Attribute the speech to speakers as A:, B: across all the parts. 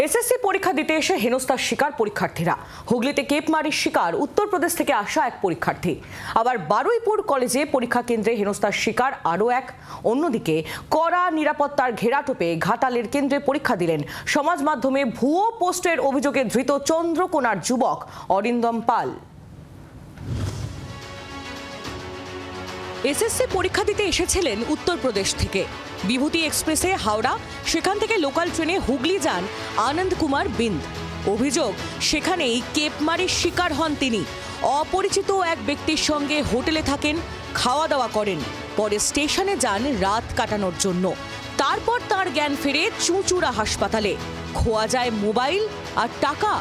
A: SSC পরীক্ষা দিতে এসে হেনস্থার শিকার পরীক্ষার্থীরা। হুগলিতে কেপমারির শিকার উত্তরপ্রদেশ থেকে আসা এক পরীক্ষার্থী। আবার বারুইপুর কলেজে পরীক্ষা কেন্দ্রে হেনস্থার শিকার আরও এক। অন্যদিকে কড়া নিরাপত্তার ঘেরাটোপে ঘাটালের কেন্দ্রে পরীক্ষা দিলেন সমাজ মাধ্যমে ভুয়ো পোস্টের অভিযোগে ধৃত চন্দ্রকোনার যুবক অরিন্দম পাল। এসএসসি পরীক্ষা দিতে এসেছিলেন উত্তরপ্রদেশ থেকে। বিভূতি এক্সপ্রেসে হাওড়া, সেখান থেকে লোকাল ট্রেনে হুগলি যান আনন্দ কুমার বিন্দ। অভিযোগ, সেখানেই কেপমারির শিকার হন তিনি। অপরিচিত এক ব্যক্তির সঙ্গে হোটেলে থাকেন, খাওয়া দাওয়া করেন, পরে স্টেশনে যান রাত কাটানোর জন্য। তারপর তার জ্ঞান ফেরে চুঁচুড়া হাসপাতালে। খোয়া যায় মোবাইল আর টাকা।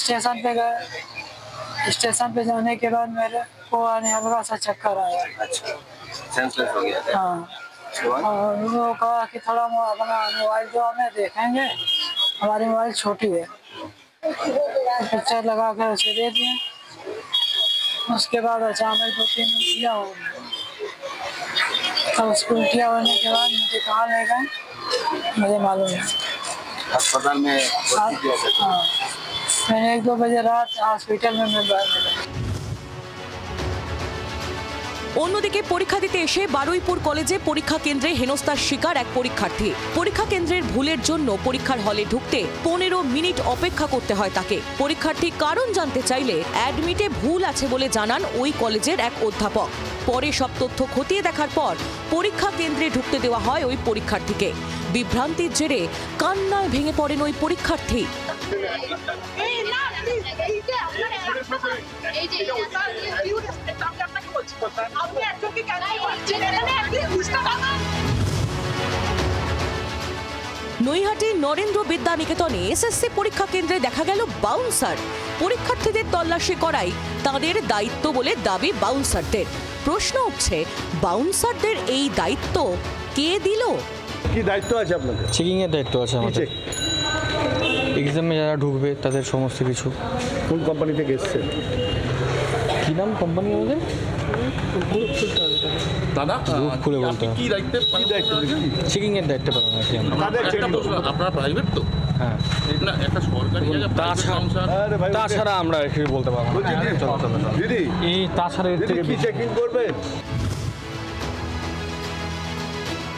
B: स्टेशन पे गए। स्टेशन पे जाने के बाद मेरे को हल्का सा चक्कर आया।
C: अच्छा, सेंसलेस हो गया।
B: हाँ, और उन्होंने कहा कि थोड़ा अपना मोबाइल जो हमें देखेंगे, हमारी मोबाइल छोटी है, पिक्चर लगा कर उसे दे दिए। उसके बाद अचानक 2-3 उल्टियाँ हो गई। तो उसको उल्टियाँ होने के बाद मुझे कहाँ ले गए मुझे मालूम है।
C: अस्पताल में
B: हाँ, मैंने 1-2 बजे रात हॉस्पिटल में मैं
A: অন্যদিকে পরীক্ষা দিতে এসে বারুইপুর কলেজে পরীক্ষা কেন্দ্রে হেনস্থার শিকার এক পরীক্ষার্থী। পরীক্ষা কেন্দ্রের ভুলের জন্য পরীক্ষার হলে ঢুকতে 15 মিনিট অপেক্ষা করতে হয় তাকে। পরীক্ষার্থী কারণ জানতে চাইলে অ্যাডমিটে ভুল আছে বলে জানান ওই কলেজের এক অধ্যাপক। পরে সব তথ্য খতিয়ে দেখার পর পরীক্ষা কেন্দ্রে ঢুকতে দেওয়া হয় ওই পরীক্ষার্থীকে। বিভ্রান্তির জেরে কান্নায় ভেঙে পড়েন ওই পরীক্ষার্থী। নৈহাটি নরেন্দ্র বিদ্যা নিকেতনে এসএসসি পরীক্ষা কেন্দ্রে দেখা গেল বাউন্সার। পরীক্ষার্থীদের তল্লাশি করাই তাদের দায়িত্ব বলে দাবি বাউন্সারদের। প্রশ্ন উঠছে, বাউন্সারদের এই দায়িত্ব কে দিল?
D: কি দায়িত্ব আছে আপনাদের?
E: চেকিং এর দায়িত্ব আছে আমাদের। এক্সামে যারা ঢুকবে তাদের সমস্ত কিছু।
D: কোন কোম্পানি থেকে এসেছে?
E: কি নাম কোম্পানি আমাদের?
F: দাদা
E: খুলে বলতে
F: কি দায়িত্ব?
E: চেকিং এর দায়িত্ব পালন আছে
F: আপনারা প্রাইভেট তো?
E: হ্যাঁ,
F: না একটা সরকারি
E: তাছাড়া আমরা এখানে বলতে পারবো না।
D: দিদি,
E: এই তাছাড়া এর থেকে
D: কি চেকিং করবেন?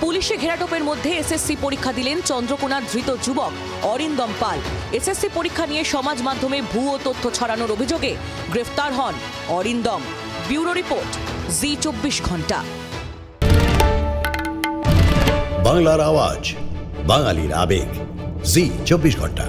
A: পুলিশে ঘেরাটোপের মধ্যে এসএসসি পরীক্ষা দিলেন চন্দ্রকোনার ধৃত যুবক অরিন্দম পাল। এসএসসি পরীক্ষা নিয়ে সমাজ মাধ্যমে ভুয়ো তথ্য ছড়ানোর অভিযোগে গ্রেফতার হন অরিন্দম। ব্যুরো রিপোর্ট, জি 24 ঘন্টা।
G: বাংলার আওয়াজ, বাঙালির আবেগ, জি 24 ঘন্টা।